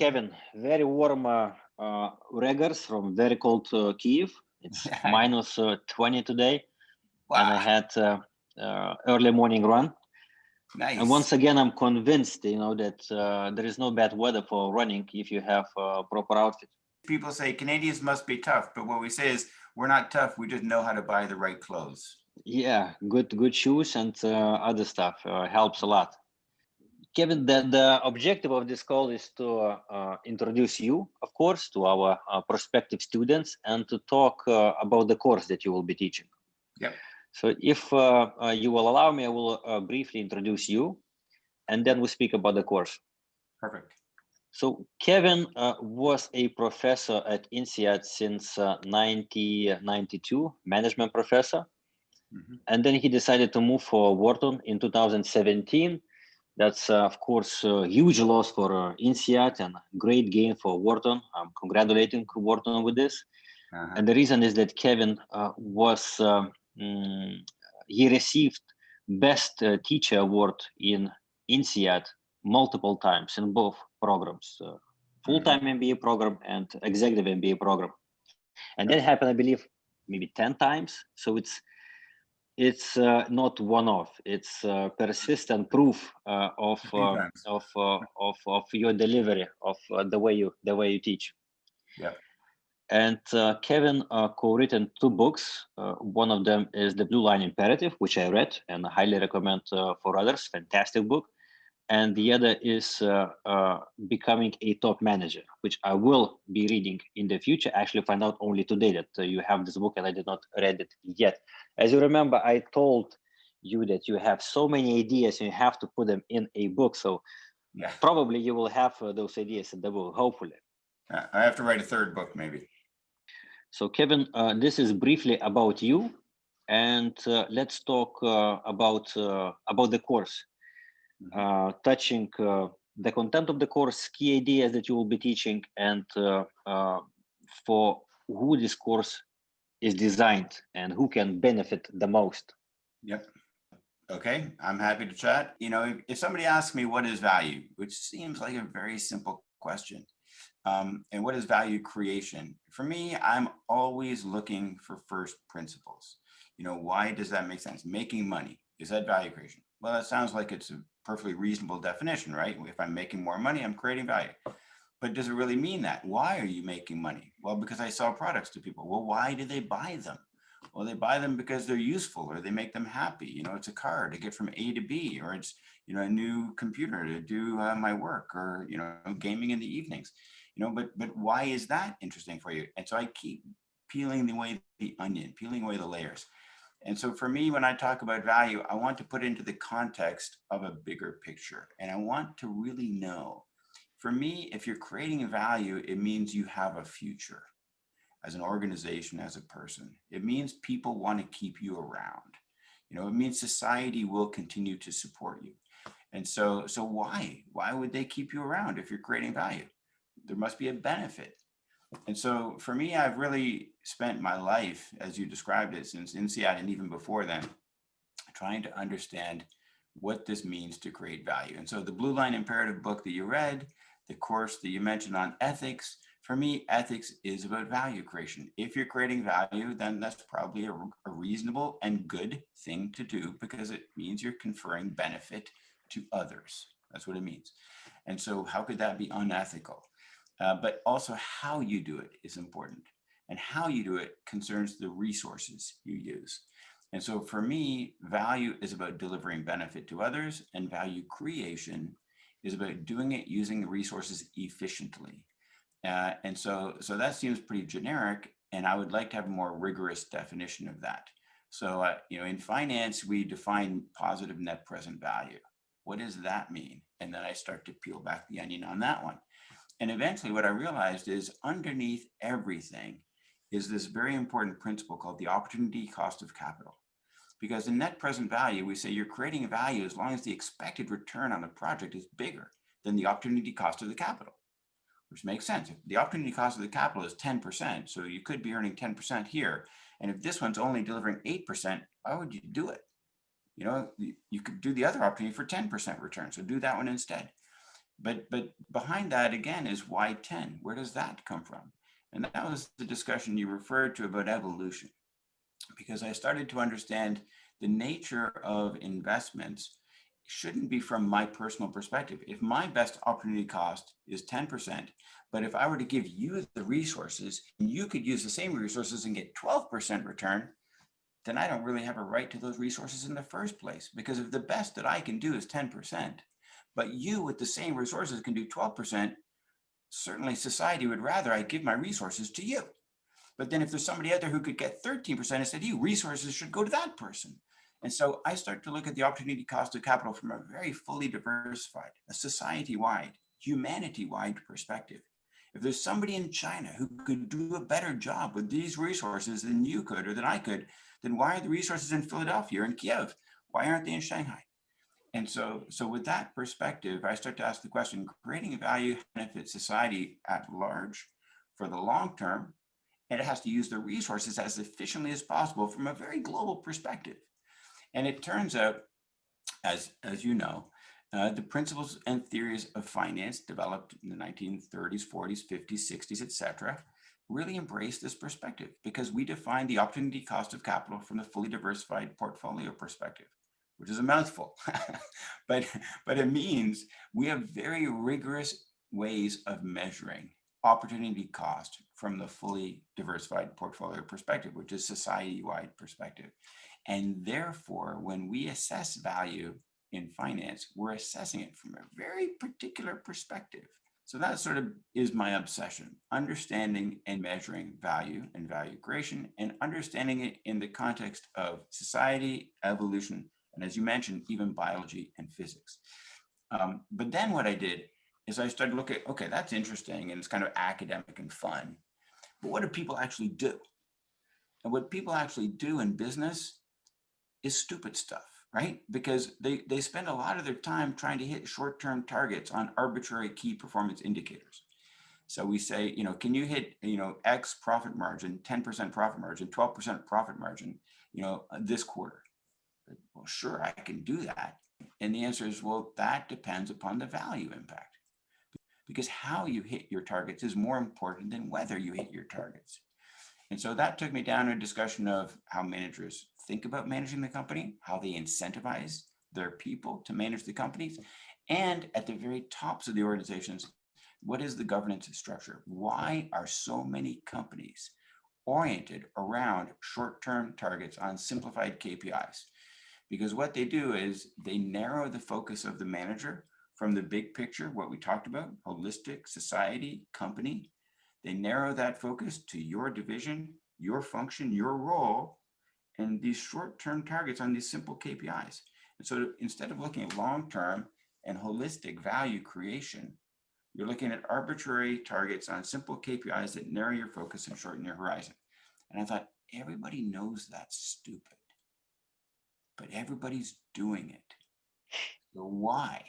Kevin, very warm regards from very cold Kiev. It's minus 20 today, and I had early morning run. Nice. And once again, I'm convinced, that there is no bad weather for running if you have a proper outfit. People say Canadians must be tough, but what we say is we're not tough. We just know how to buy the right clothes. Yeah, good shoes and other stuff helps a lot. Kevin, the objective of this call is to introduce you, of course, to our prospective students and to talk about the course that you will be teaching. Yep. So if you will allow me, I will briefly introduce you, and then we'll speak about the course. Perfect. So Kevin was a professor at INSEAD since 1992, management professor. Mm-hmm. And then he decided to move for Wharton in 2017. That's, of course, a huge loss for INSEAD and great gain for Wharton. I'm congratulating Wharton with this. Uh-huh. And the reason is that Kevin he received Best Teacher Award in INSEAD multiple times in both programs, full-time MBA program and executive MBA program. And that happened, I believe, maybe 10 times. So it's not one-off. It's persistent proof of your delivery of the way you teach. Yeah. And Kevin co-written 2 books. One of them is The Blue Line Imperative, which I read and highly recommend for others. Fantastic book. And the other is Becoming a Top Manager, which I will be reading in the future. I actually find out only today that you have this book and I did not read it yet. As you remember, I told you that you have so many ideas and you have to put them in a book. So probably you will have those ideas in the book, hopefully. I have to write a 3rd book, maybe. So Kevin, this is briefly about you. And let's talk about the course. Touching the content of the course, key ideas that you will be teaching, and for who this course is designed and who can benefit the most. Yep. Okay, I'm happy to chat. If somebody asks me what is value, which seems like a very simple question, and what is value creation? For me, I'm always looking for first principles. Why does that make sense? Making money, is that value creation? Well, that sounds like it's a perfectly reasonable definition, right? If I'm making more money, I'm creating value. But does it really mean that? Why are you making money? Well, because I sell products to people. Well, why do they buy them? Well, they buy them because they're useful or they make them happy. It's a car to get from A to B, or it's, a new computer to do my work, or, gaming in the evenings, but why is that interesting for you? And so I keep peeling away the onion, peeling away the layers. And so for me, when I talk about value, I want to put it into the context of a bigger picture. And I want to really know, for me, if you're creating value, it means you have a future as an organization, as a person. It means people want to keep you around. It means society will continue to support you. And so why would they keep you around if you're creating value? There must be a benefit. And so for me, I've really spent my life, as you described it, since INSEAD and even before then, trying to understand what this means to create value. And so the Blue Line Imperative book that you read, the course that you mentioned on ethics, for me, ethics is about value creation. If you're creating value, then that's probably a reasonable and good thing to do, because it means you're conferring benefit to others. That's what it means. And so how could that be unethical? But also how you do it is important. And how you do it concerns the resources you use. And so for me, value is about delivering benefit to others, and value creation is about doing it using the resources efficiently. And so that seems pretty generic, and I would like to have a more rigorous definition of that. So, in finance, we define positive net present value. What does that mean? And then I start to peel back the onion on that one. And eventually what I realized is underneath everything is this very important principle called the opportunity cost of capital. Because in net present value, we say you're creating value as long as the expected return on the project is bigger than the opportunity cost of the capital, which makes sense. If the opportunity cost of the capital is 10%, so you could be earning 10% here. And if this one's only delivering 8%, why would you do it? You could do the other opportunity for 10% return. So do that one instead. But behind that again is why 10? Where does that come from? And that was the discussion you referred to about evolution, because I started to understand the nature of investments shouldn't be from my personal perspective. If my best opportunity cost is 10%, but if I were to give you the resources and you could use the same resources and get 12% return, then I don't really have a right to those resources in the first place. Because if the best that I can do is 10%, but you with the same resources can do 12%, certainly society would rather I give my resources to you. But then if there's somebody out there who could get 13% instead of you, resources should go to that person. And so I start to look at the opportunity cost of capital from a very fully diversified, a society-wide, humanity-wide perspective. If there's somebody in China who could do a better job with these resources than you could or than I could, then why are the resources in Philadelphia or in Kiev? Why aren't they in Shanghai? And so with that perspective, I start to ask the question, creating value benefits society at large for the long term, and it has to use the resources as efficiently as possible from a very global perspective. And it turns out, as you know, the principles and theories of finance developed in the 1930s, 40s, 50s, 60s, etc., really embrace this perspective because we define the opportunity cost of capital from the fully diversified portfolio perspective, which is a mouthful, but it means we have very rigorous ways of measuring opportunity cost from the fully diversified portfolio perspective, which is society-wide perspective. And therefore, when we assess value in finance, we're assessing it from a very particular perspective. So that sort of is my obsession, understanding and measuring value and value creation, and understanding it in the context of society, evolution, and as you mentioned, even biology and physics. But then what I did is I started to look at, okay, that's interesting and it's kind of academic and fun, but what do people actually do? And what people actually do in business is stupid stuff, right? Because they spend a lot of their time trying to hit short-term targets on arbitrary key performance indicators. So we say, can you hit, X profit margin, 10% profit margin, 12% profit margin, this quarter? Well, sure, I can do that. And the answer is, well, that depends upon the value impact. Because how you hit your targets is more important than whether you hit your targets. And so that took me down to a discussion of how managers think about managing the company, how they incentivize their people to manage the companies, and at the very tops of the organizations, what is the governance structure? Why are so many companies oriented around short-term targets on simplified KPIs? Because what they do is they narrow the focus of the manager from the big picture, what we talked about, holistic society, company. They narrow that focus to your division, your function, your role, and these short-term targets on these simple KPIs. And so instead of looking at long-term and holistic value creation, you're looking at arbitrary targets on simple KPIs that narrow your focus and shorten your horizon. And I thought, everybody knows that's stupid, but everybody's doing it. So why?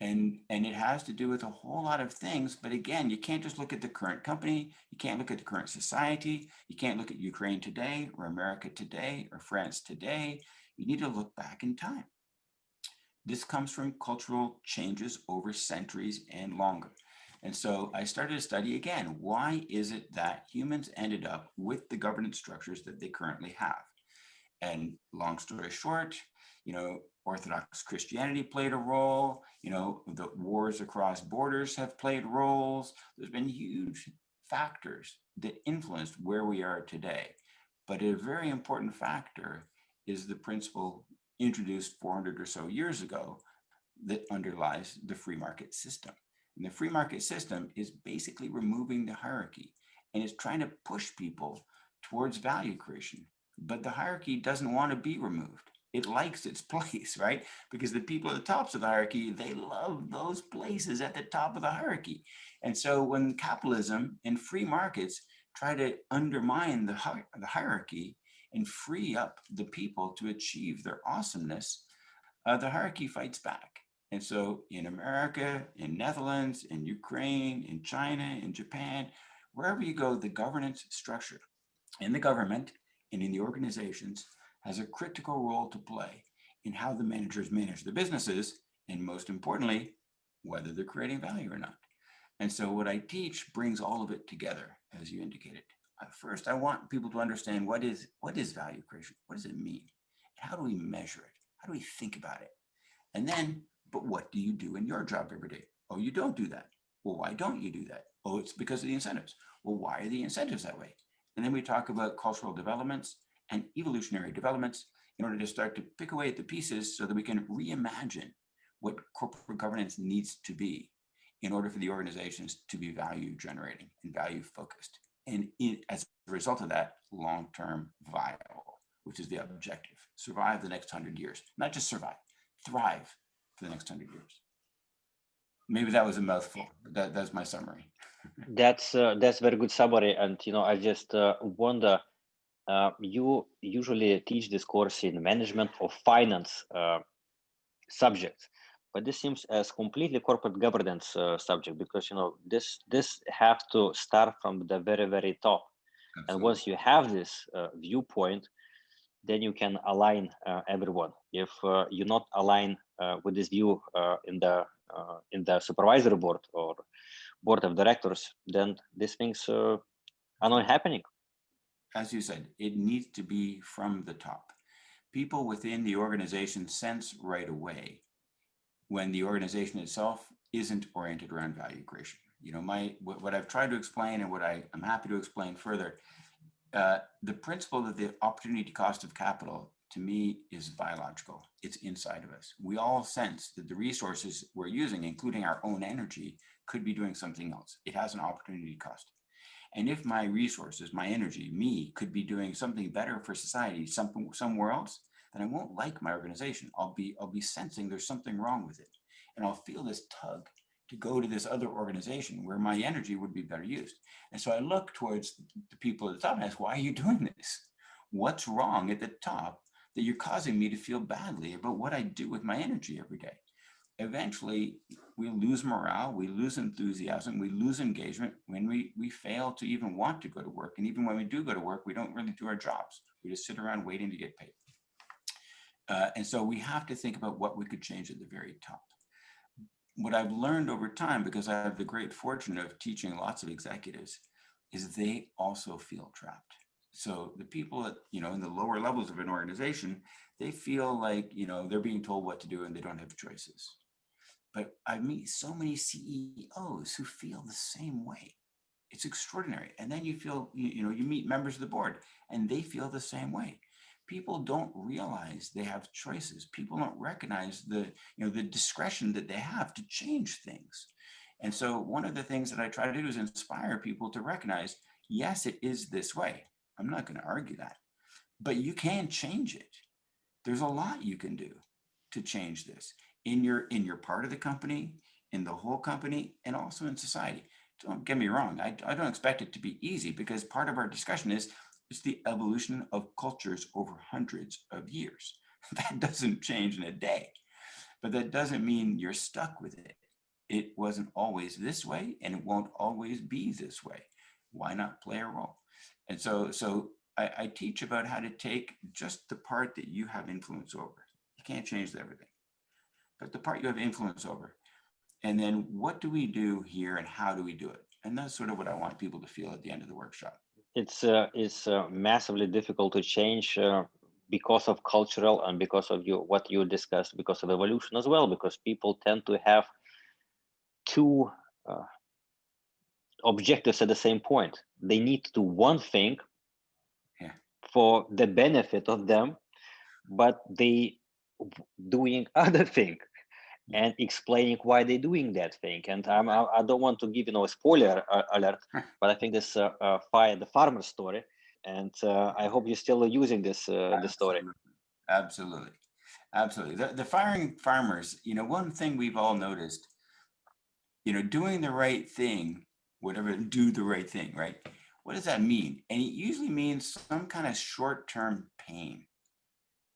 And it has to do with a whole lot of things. But again, you can't just look at the current company. You can't look at the current society. You can't look at Ukraine today or America today or France today. You need to look back in time. This comes from cultural changes over centuries and longer. And so I started to study again, why is it that humans ended up with the governance structures that they currently have? And long story short, Orthodox Christianity played a role, the wars across borders have played roles. There's been huge factors that influenced where we are today. But a very important factor is the principle introduced 400 or so years ago that underlies the free market system. And the free market system is basically removing the hierarchy and is trying to push people towards value creation. But the hierarchy doesn't want to be removed. It likes its place, right? Because the people at the tops of the hierarchy, they love those places at the top of the hierarchy. And so when capitalism and free markets try to undermine the hierarchy and free up the people to achieve their awesomeness, the hierarchy fights back. And so in America, in Netherlands, in Ukraine, in China, in Japan, wherever you go, the governance structure in the government and in the organizations has a critical role to play in how the managers manage the businesses, and most importantly, whether they're creating value or not. And so what I teach brings all of it together, as you indicated. First, I want people to understand what is value creation? What does it mean? How do we measure it? How do we think about it? And then, but what do you do in your job every day? Oh, you don't do that. Well, why don't you do that? Oh, it's because of the incentives. Well, why are the incentives that way? And then we talk about cultural developments and evolutionary developments in order to start to pick away at the pieces so that we can reimagine what corporate governance needs to be in order for the organizations to be value generating and value focused. And as a result of that, long-term viable, which is the objective. Survive the next 100 years, not just survive, thrive for the next 100 years. Maybe that was a mouthful, but that's my summary. That's very good summary. And I just wonder, you usually teach this course in management or finance subjects, but this seems as completely corporate governance subject, because this have to start from the very, very top. Absolutely. And once you have this viewpoint, then you can align everyone. If you not align with this view in the supervisory board or board of directors, then these things are not happening. As you said, it needs to be from the top. People within the organization sense right away when the organization itself isn't oriented around value creation. What I've tried to explain, and what I'm happy to explain further, the principle of the opportunity cost of capital, to me, is biological. It's inside of us. We all sense that the resources we're using, including our own energy, could be doing something else. It has an opportunity cost. And if my resources, my energy, me, could be doing something better for society somewhere else, then I won't like my organization. I'll be sensing there's something wrong with it. And I'll feel this tug to go to this other organization where my energy would be better used. And so I look towards the people at the top and ask, why are you doing this? What's wrong at the top that you're causing me to feel badly about what I do with my energy every day? Eventually, we lose morale, we lose enthusiasm, we lose engagement when we fail to even want to go to work. And even when we do go to work, we don't really do our jobs. We just sit around waiting to get paid. And so we have to think about what we could change at the very top. What I've learned over time, because I have the great fortune of teaching lots of executives, is they also feel trapped. So the people that, in the lower levels of an organization, they feel like, they're being told what to do and they don't have choices. But I meet so many CEOs who feel the same way. It's extraordinary. And then you meet members of the board and they feel the same way. People don't realize they have choices. People don't recognize the discretion that they have to change things. And so one of the things that I try to do is inspire people to recognize, yes, it is this way. I'm not going to argue that, but you can change it. There's a lot you can do to change this in your part of the company, in the whole company, and also in society. Don't get me wrong. I don't expect it to be easy, because part of our discussion is the evolution of cultures over hundreds of years. That doesn't change in a day, but that doesn't mean you're stuck with it. It wasn't always this way, and it won't always be this way. Why not play a role? And so I teach about how to take just the part that you have influence over. You can't change everything, but the part you have influence over. And then what do we do here and how do we do it? And that's sort of what I want people to feel at the end of the workshop. It's massively difficult to change because of cultural and because of what you discussed, because of evolution as well, because people tend to have two objectives at the same point. They need to do one thing for the benefit of them, but they doing other thing and explaining why they're doing that thing. And I don't want to give a spoiler alert, but I think this Fire the Farmer story, and I hope you're still using this story. Absolutely. The firing farmers, one thing we've all noticed, doing the right thing, do the right thing, right? What does that mean? And it usually means some kind of short-term pain.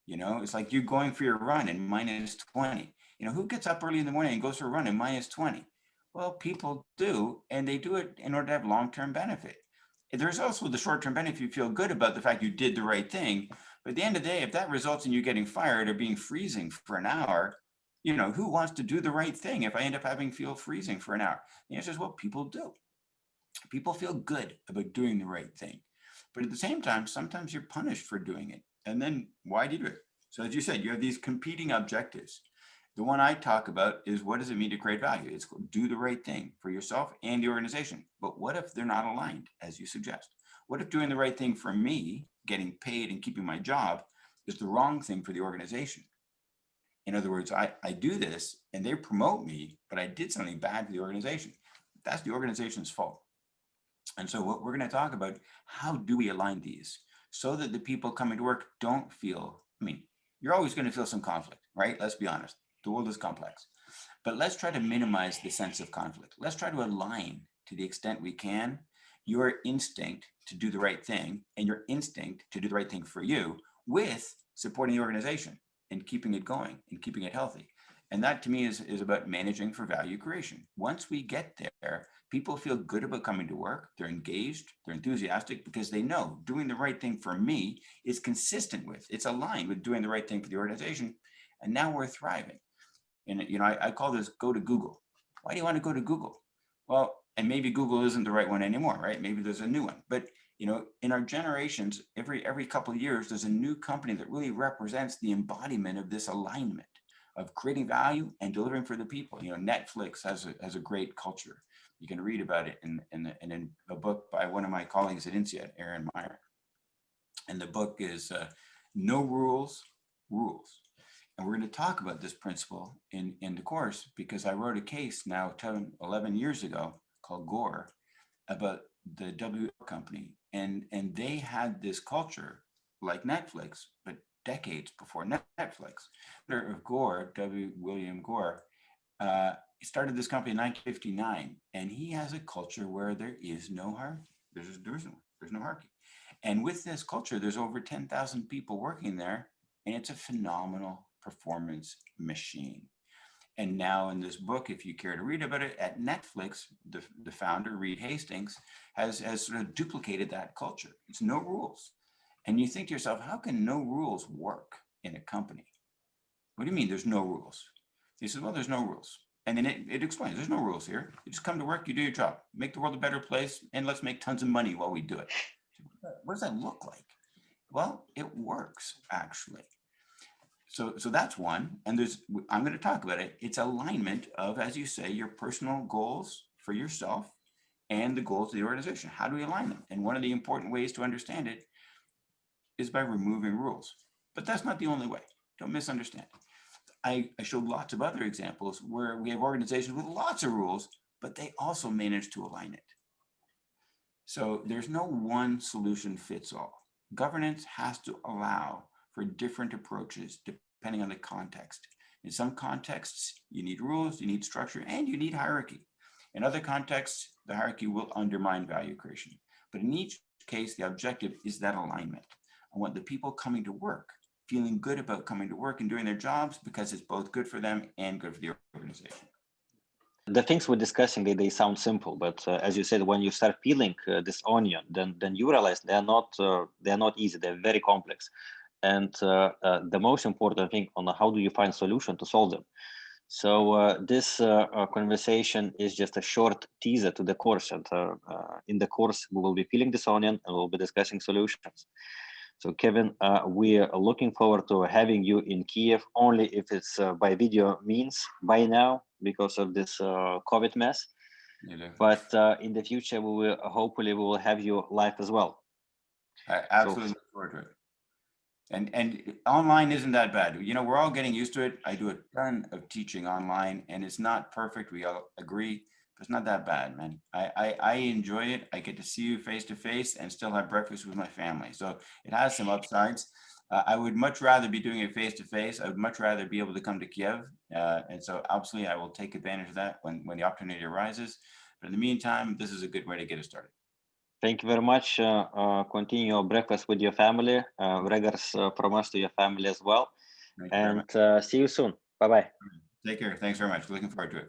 It's like you're going for your run in -20. Who gets up early in the morning and goes for a run in -20? Well, people do, and they do it in order to have long-term benefit. There's also the short-term benefit. You feel good about the fact you did the right thing. But at the end of the day, if that results in you getting fired or being freezing for an hour, who wants to do the right thing if I end up having feel freezing for an hour? The answer is, well, people do. People feel good about doing the right thing. But at the same time, sometimes you're punished for doing it. And then why do you do it? So as you said, you have these competing objectives. The one I talk about is, what does it mean to create value? It's do the right thing for yourself and the organization. But what if they're not aligned, as you suggest? What if doing the right thing for me, getting paid and keeping my job, is the wrong thing for the organization? In other words, I do this and they promote me, but I did something bad for the organization. That's the organization's fault. And so what we're going to talk about, how do we align these so that the people coming to work don't feel, you're always going to feel some conflict, right? Let's be honest. The world is complex, but let's try to minimize the sense of conflict. Let's try to align to the extent we can your instinct to do the right thing and your instinct to do the right thing for you with supporting the organization and keeping it going and keeping it healthy. And that to me is about managing for value creation. Once we get there, people feel good about coming to work. They're engaged, they're enthusiastic because they know doing the right thing for me is consistent with, it's aligned with doing the right thing for the organization. And now we're thriving. And I call this go to Google. Why do you want to go to Google? Well, and maybe Google isn't the right one anymore, right? Maybe there's a new one. But in our generations, every couple of years, there's a new company that really represents the embodiment of this alignment of creating value and delivering for the people. Netflix has a great culture. You can read about it in a book by one of my colleagues at INSEAD, Aaron Meyer. And the book is No Rules, Rules. And we're going to talk about this principle in the course because I wrote a case now 11 years ago called Gore about the W company. And they had this culture like Netflix, but decades before Netflix. Of Gore, William Gore, he started this company in 1959, and he has a culture where there is no hierarchy. There's no hierarchy. And with this culture, there's over 10,000 people working there, and it's a phenomenal performance machine. And now in this book, if you care to read about it, at Netflix, the founder, Reed Hastings, has sort of duplicated that culture. It's no rules. And you think to yourself, how can no rules work in a company? What do you mean there's no rules? He says, well, there's no rules. And then it explains, there's no rules here. You just come to work, you do your job, make the world a better place, and let's make tons of money while we do it. What does that look like? Well, it works, actually. So that's one. And I'm going to talk about it. It's alignment of, as you say, your personal goals for yourself and the goals of the organization. How do we align them? And one of the important ways to understand it is by removing rules. But that's not the only way. Don't misunderstand. I showed lots of other examples where we have organizations with lots of rules, but they also manage to align it. So there's no one solution fits all. Governance has to allow for different approaches depending on the context. In some contexts, you need rules, you need structure, and you need hierarchy. In other contexts, the hierarchy will undermine value creation. But in each case, the objective is that alignment. I want the people coming to work feeling good about coming to work and doing their jobs because it's both good for them and good for the organization. The things we're discussing, they sound simple, but as you said, when you start peeling this onion, then you realize they're not easy. They're very complex, and the most important thing on how do you find solution to solve them. So this conversation is just a short teaser to the course, and in the course we will be peeling this onion and we'll be discussing solutions. So Kevin, we are looking forward to having you in Kiev, only if it's by video means by now because of this COVID mess. But in the future, hopefully we will have you live as well. I absolutely look forward to it. And online isn't that bad. We're all getting used to it. I do a ton of teaching online, and it's not perfect. We all agree. It's not that bad, man. I enjoy it. I get to see you face to face and still have breakfast with my family. So it has some upsides. I would much rather be doing it face to face. I would much rather be able to come to Kiev. And so absolutely, I will take advantage of that when the opportunity arises. But in the meantime, this is a good way to get it started. Thank you very much. Continue your breakfast with your family. Regards from us to your family as well. And see you soon. Bye-bye. Take care. Thanks very much. Looking forward to it.